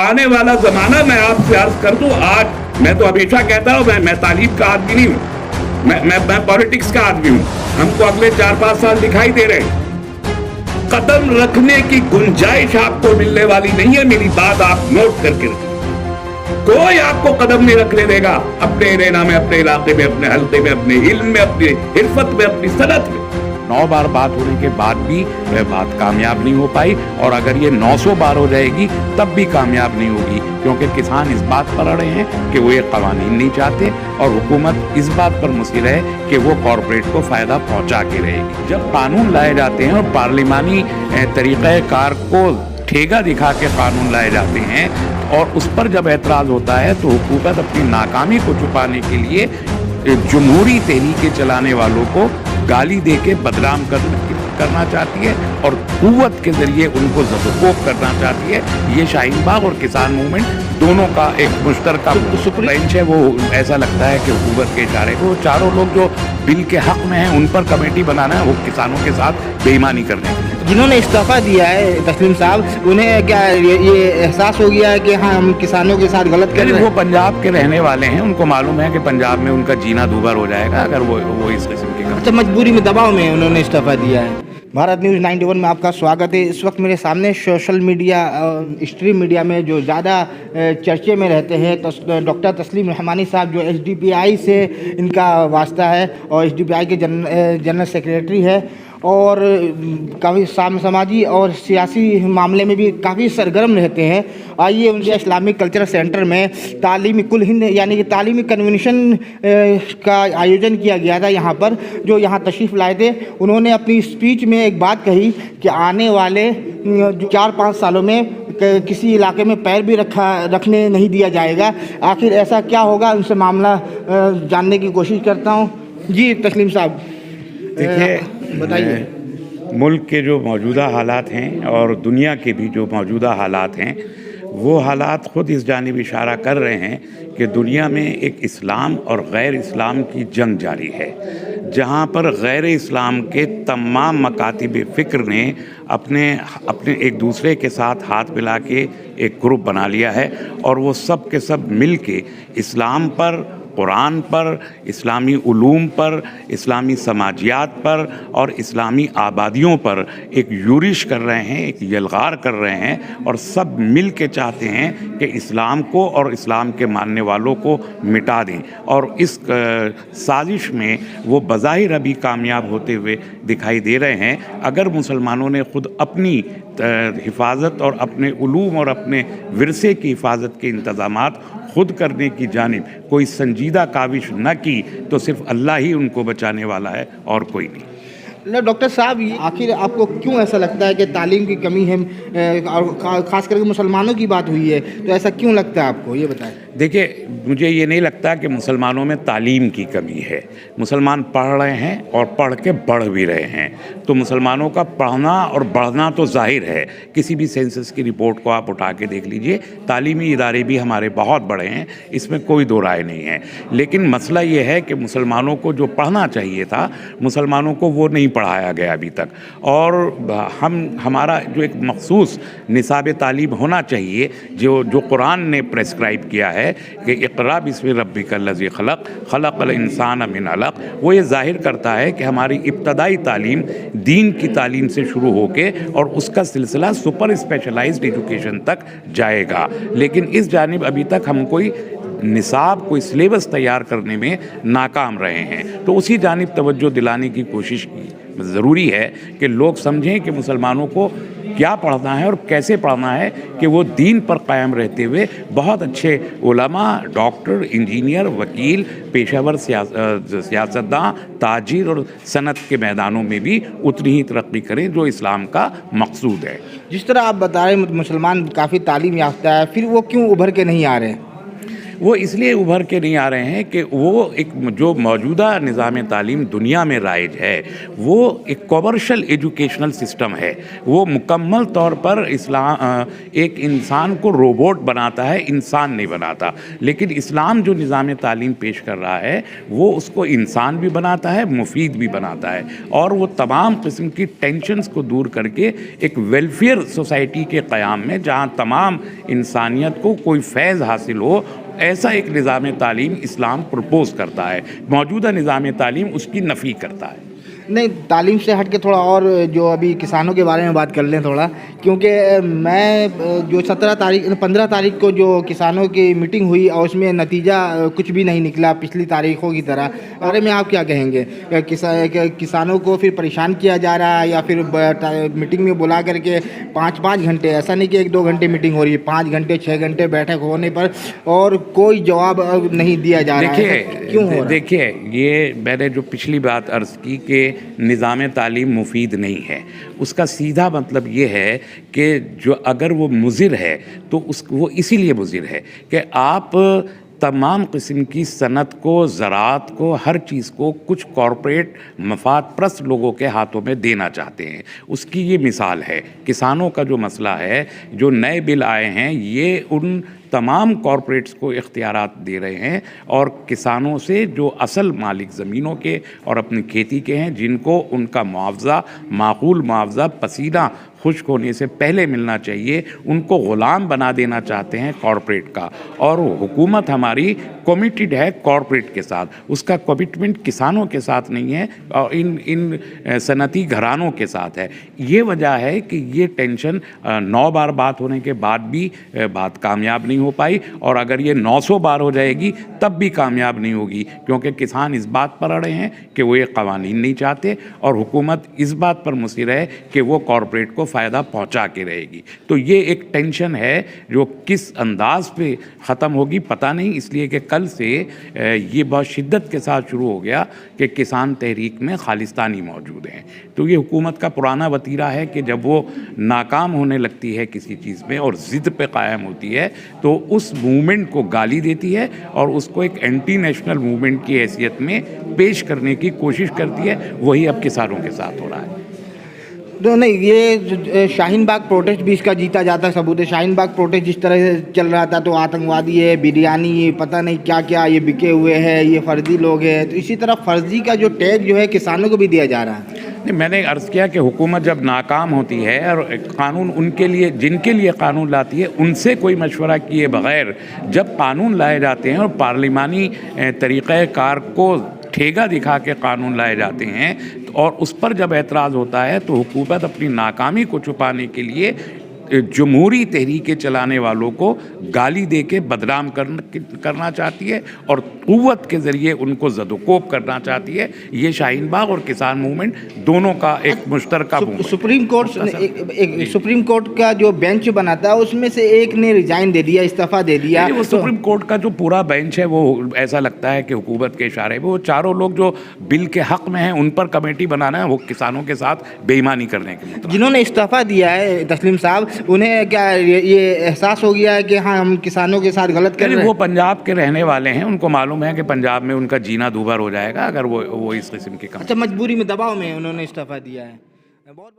آنے والا زمانہ میں آپ سے عرض کر دوں، آج میں تو ہمیشہ کہتا ہوں میں تعلیم کا آدمی نہیں ہوں، میں پالیٹکس کا آدمی ہوں. ہم کو اگلے 4-5 سال دکھائی دے رہے ہیں. قدم رکھنے کی گنجائش آپ کو ملنے والی نہیں ہے. میری بات آپ نوٹ کر کے رکھیں. کوئی آپ کو قدم نہیں رکھنے دے گا اپنے ارینا میں، اپنے علاقے میں، اپنے حلقے میں، اپنے علم میں، اپنی حرفت میں، اپنی صنعت میں. 9 بار بات ہونے کے بعد بھی بات کامیاب نہیں ہو پائی، اور اگر یہ 900 بار ہو جائے گی تب بھی کامیاب نہیں ہوگی، کیونکہ کسان اس بات پر اڑے ہیں کہ وہ یہ قوانین نہیں چاہتے، اور حکومت اس بات پر مصر ہے کہ وہ کارپوریٹ کو فائدہ پہنچا کے رہے گی. جب قانون لائے جاتے ہیں اور پارلیمانی طریقہ کار کو ٹھیکہ دکھا کے قانون لائے جاتے ہیں، اور اس پر جب اعتراض ہوتا ہے تو حکومت اپنی ناکامی کو چھپانے کے لیے جمہوری تحریکیں چلانے والوں کو گالی دے کے بدنام کرنا چاہتی ہے، اور قوت کے ذریعے ان کو زدوکوب کرنا چاہتی ہے. یہ شاہین باغ اور کسان موومنٹ دونوں کا ایک مشترکہ بینچ ہے. وہ ایسا لگتا ہے کہ حکومت کے اشارے کو چاروں لوگ جو بل کے حق میں ہیں ان پر کمیٹی بنانا ہے، وہ کسانوں کے ساتھ بے ایمانی کرنے کے لیے. جنہوں نے استعفیٰ دیا ہے تسلیم صاحب، انہیں کیا یہ احساس ہو گیا ہے کہ ہاں ہم کسانوں کے ساتھ غلط کر رہے ہیں؟ وہ پنجاب کے رہنے والے ہیں، ان کو معلوم ہے کہ پنجاب میں ان کا جینا دوبھر ہو جائے گا اگر وہ اس قسم کے اچھا، مجبوری میں، دباؤ میں انہوں نے استعفیٰ دیا ہے. بھارت نیوز 91 میں آپ کا سواگت ہے. اس وقت میرے سامنے سوشل میڈیا، اسٹریم میڈیا میں جو زیادہ چرچے میں رہتے ہیں ڈاکٹر تسلیم رحمانی صاحب، جو ایس ڈی پی آئی سے ان کا واسطہ ہے اور ایس ڈی پی آئی کے جنرل سیکریٹری ہے، اور کافی سماجی اور سیاسی معاملے میں بھی کافی سرگرم رہتے ہیں. آئیے ان سے اسلامک کلچرل سینٹر میں تعلیمی کل ہند یعنی کہ تعلیمی کنونشن کا آیوجن کیا گیا تھا یہاں پر، جو یہاں تشریف لائے تھے. انہوں نے اپنی اسپیچ میں ایک بات کہی کہ آنے والے 4-5 سالوں میں کسی علاقے میں پیر بھی رکھنے نہیں دیا جائے گا. آخر ایسا کیا ہوگا، ان سے معاملہ جاننے کی کوشش کرتا ہوں. جی تسلیم صاحب، دیکھیے، بتائیے. ملک کے جو موجودہ حالات ہیں اور دنیا کے بھی جو موجودہ حالات ہیں، وہ حالات خود اس جانب اشارہ کر رہے ہیں کہ دنیا میں ایک اسلام اور غیر اسلام کی جنگ جاری ہے، جہاں پر غیر اسلام کے تمام مکاتب فکر نے اپنے ایک دوسرے کے ساتھ ہاتھ ملا کے ایک گروپ بنا لیا ہے، اور وہ سب کے سب مل کے اسلام پر، قرآن پر، اسلامی علوم پر، اسلامی سماجیات پر اور اسلامی آبادیوں پر ایک یورش کر رہے ہیں، ایک یلغار کر رہے ہیں، اور سب مل کے چاہتے ہیں کہ اسلام کو اور اسلام کے ماننے والوں کو مٹا دیں. اور اس سازش میں وہ بظاہر ابھی کامیاب ہوتے ہوئے دکھائی دے رہے ہیں. اگر مسلمانوں نے خود اپنی حفاظت اور اپنے علوم اور اپنے ورثے کی حفاظت کے انتظامات خود کرنے کی جانب کوئی سنجیدہ کاوش نہ کی تو صرف اللہ ہی ان کو بچانے والا ہے اور کوئی نہیں. ڈاکٹر صاحب، آخر آپ کو کیوں ایسا لگتا ہے کہ تعلیم کی کمی ہے، اور خاص کر کے مسلمانوں کی بات ہوئی ہے تو ایسا کیوں لگتا ہے آپ کو، یہ بتائیں. دیکھیے، مجھے یہ نہیں لگتا کہ مسلمانوں میں تعلیم کی کمی ہے. مسلمان پڑھ رہے ہیں اور پڑھ کے بڑھ بھی رہے ہیں، تو مسلمانوں کا پڑھنا اور بڑھنا تو ظاہر ہے. کسی بھی سینسس کی رپورٹ کو آپ اٹھا کے دیکھ لیجئے، تعلیمی ادارے بھی ہمارے بہت بڑے ہیں، اس میں کوئی دو رائے نہیں ہے. لیکن مسئلہ یہ ہے کہ مسلمانوں کو جو پڑھنا چاہیے تھا، مسلمانوں کو وہ نہیں پڑھایا گیا ابھی تک. اور ہمارا جو ایک مخصوص نصاب تعلیم ہونا چاہیے، جو قرآن نے پریسکرائب کیا ہے کہ اقرا بسم ربک الذی خلق خلق الانسان من علق، وہ یہ ظاہر کرتا ہے کہ ہماری ابتدائی تعلیم دین کی تعلیم سے شروع ہو کے اور اس کا سلسلہ سپر اسپیشلائزڈ ایجوکیشن تک جائے گا. لیکن اس جانب ابھی تک ہم کوئی نصاب، کوئی سلیبس تیار کرنے میں ناکام رہے ہیں. تو اسی جانب توجہ دلانے کی کوشش کی ضروری ہے کہ لوگ سمجھیں کہ مسلمانوں کو کیا پڑھنا ہے اور کیسے پڑھنا ہے، کہ وہ دین پر قائم رہتے ہوئے بہت اچھے علماء، ڈاکٹر، انجینئر، وکیل، پیشہ ور سیاستداں، تاجر اور صنعت کے میدانوں میں بھی اتنی ہی ترقی کریں جو اسلام کا مقصود ہے. جس طرح آپ بتا رہے ہیں مسلمان کافی تعلیم یافتہ ہے، پھر وہ کیوں ابھر کے نہیں آ رہے ہیں؟ وہ اس لیے ابھر کے نہیں آ رہے ہیں کہ وہ ایک جو موجودہ نظام تعلیم دنیا میں رائج ہے وہ ایک کمرشل ایجوکیشنل سسٹم ہے. وہ مکمل طور پر ایک انسان کو روبوٹ بناتا ہے, انسان نہیں بناتا. لیکن اسلام جو نظام تعلیم پیش کر رہا ہے وہ اس کو انسان بھی بناتا ہے, مفید بھی بناتا ہے, اور وہ تمام قسم کی ٹینشنز کو دور کر کے ایک ویلفیئر سوسائٹی کے قیام میں, جہاں تمام انسانیت کو کوئی فیض حاصل ہو, ایسا ایک نظام تعلیم اسلام پرپوز کرتا ہے. موجودہ نظام تعلیم اس کی نفی کرتا ہے. نہیں, تعلیم سے ہٹ کے تھوڑا اور جو ابھی کسانوں کے بارے میں بات کر لیں تھوڑا, کیونکہ میں جو 15 تاریخ کو جو کسانوں کی میٹنگ ہوئی اور اس میں نتیجہ کچھ بھی نہیں نکلا پچھلی تاریخوں کی طرح, بارے میں آپ کیا کہیں گے؟ کسانوں کو پھر پریشان کیا جا رہا ہے یا پھر میٹنگ میں بلا کر کے 5 گھنٹے, ایسا نہیں کہ 1-2 گھنٹے میٹنگ ہو رہی ہے, 5 گھنٹے 6 گھنٹے بیٹھک ہونے پر اور کوئی جواب نہیں دیا جا رہا ہے, کیوں ہو رہا ہے؟ دیکھیے, یہ میں نے جو پچھلی بات عرض کی کہ نظام تعلیم مفید نہیں ہے, اس کا سیدھا مطلب یہ ہے کہ جو اگر وہ مضر ہے تو وہ اسی لیے مضر ہے کہ آپ تمام قسم کی صنعت کو, زراعت کو, ہر چیز کو کچھ کارپوریٹ مفاد پرست لوگوں کے ہاتھوں میں دینا چاہتے ہیں. اس کی یہ مثال ہے. کسانوں کا جو مسئلہ ہے, جو نئے بل آئے ہیں, یہ ان تمام کارپوریٹس کو اختیارات دے رہے ہیں, اور کسانوں سے جو اصل مالک زمینوں کے اور اپنی کھیتی کے ہیں, جن کو ان کا معاوضہ, معقول معاوضہ پسینہ خشک ہونے سے پہلے ملنا چاہیے, ان کو غلام بنا دینا چاہتے ہیں کارپوریٹ کا. اور حکومت ہماری کمیٹڈ ہے کارپوریٹ کے ساتھ, اس کا کمٹمنٹ کسانوں کے ساتھ نہیں ہے اور ان صنعتی گھرانوں کے ساتھ ہے. یہ وجہ ہے کہ یہ ٹینشن 9 بار بات ہونے کے بعد بھی بات کامیاب نہیں ہو پائی, اور اگر یہ 900 بار ہو جائے گی تب بھی کامیاب نہیں ہوگی, کیونکہ کسان اس بات پر اڑے ہیں کہ وہ یہ قوانین نہیں چاہتے, اور حکومت اس بات پر مصر ہے کہ وہ کارپوریٹ کو فائدہ پہنچا کے رہے گی. تو یہ ایک ٹینشن ہے جو کس انداز پہ ختم ہوگی پتہ نہیں, اس لیے کہ کل سے یہ بہت شدت کے ساتھ شروع ہو گیا کہ کسان تحریک میں خالصتانی موجود ہیں. تو یہ حکومت کا پرانا وتیرہ ہے کہ جب وہ ناکام ہونے لگتی ہے کسی چیز میں اور ضد پہ قائم ہوتی ہے تو اس موومنٹ کو گالی دیتی ہے اور اس کو ایک اینٹی نیشنل موومنٹ کی حیثیت میں پیش کرنے کی کوشش کرتی ہے. وہی اب کسانوں کے ساتھ ہو رہا ہے. نہیں, یہ شاہین باغ پروٹیسٹ بھی اس کا جیتا جاتا ثبوت ہے. شاہین باغ پروٹیسٹ جس طرح سے چل رہا تھا تو آتنکوادی ہے, بریانی, پتہ نہیں کیا کیا یہ بکے ہوئے ہیں, یہ فرضی لوگ ہیں, تو اسی طرح فرضی کا جو ٹیگ جو ہے کسانوں کو بھی دیا جا رہا ہے. میں نے عرض کیا کہ حکومت جب ناکام ہوتی ہے اور قانون ان کے لیے, جن کے لیے قانون لاتی ہے, ان سے کوئی مشورہ کیے بغیر جب قانون لائے جاتے ہیں اور پارلیمانی طریقہ کار کو ٹھیکا دکھا کے قانون لائے جاتے ہیں, اور اس پر جب اعتراض ہوتا ہے تو حکومت اپنی ناکامی کو چھپانے کے لیے جمہوری تحریکیں چلانے والوں کو گالی دے کے بدنام کرنا چاہتی ہے اور قوت کے ذریعے ان کو زد و کوب کرنا چاہتی ہے. یہ شاہین باغ اور کسان موومنٹ دونوں کا ایک مشترکہ سپریم کورٹ کا جو بینچ بناتا ہے اس میں سے ایک نے ریزائن دے دیا, استعفیٰ دے دیا. وہ سپریم کورٹ کا جو پورا بینچ ہے وہ ایسا لگتا ہے کہ حکومت کے اشارے پہ وہ چاروں لوگ جو بل کے حق میں ہیں ان پر کمیٹی بنانا ہے, وہ کسانوں کے ساتھ بے ایمانی کرنے کے لیے. جنہوں نے استعفیٰ دیا ہے تسلیم صاحب, انہیں کیا یہ احساس ہو گیا ہے کہ ہاں ہم کسانوں کے ساتھ غلط کر رہے ہیں؟ وہ پنجاب کے رہنے والے ہیں, ان کو معلوم ہے کہ پنجاب میں ان کا جینا دوبھر ہو جائے گا اگر وہ اس قسم کے کام. اچھا, مجبوری میں, دباؤ میں انہوں نے استعفیٰ دیا ہے. بہت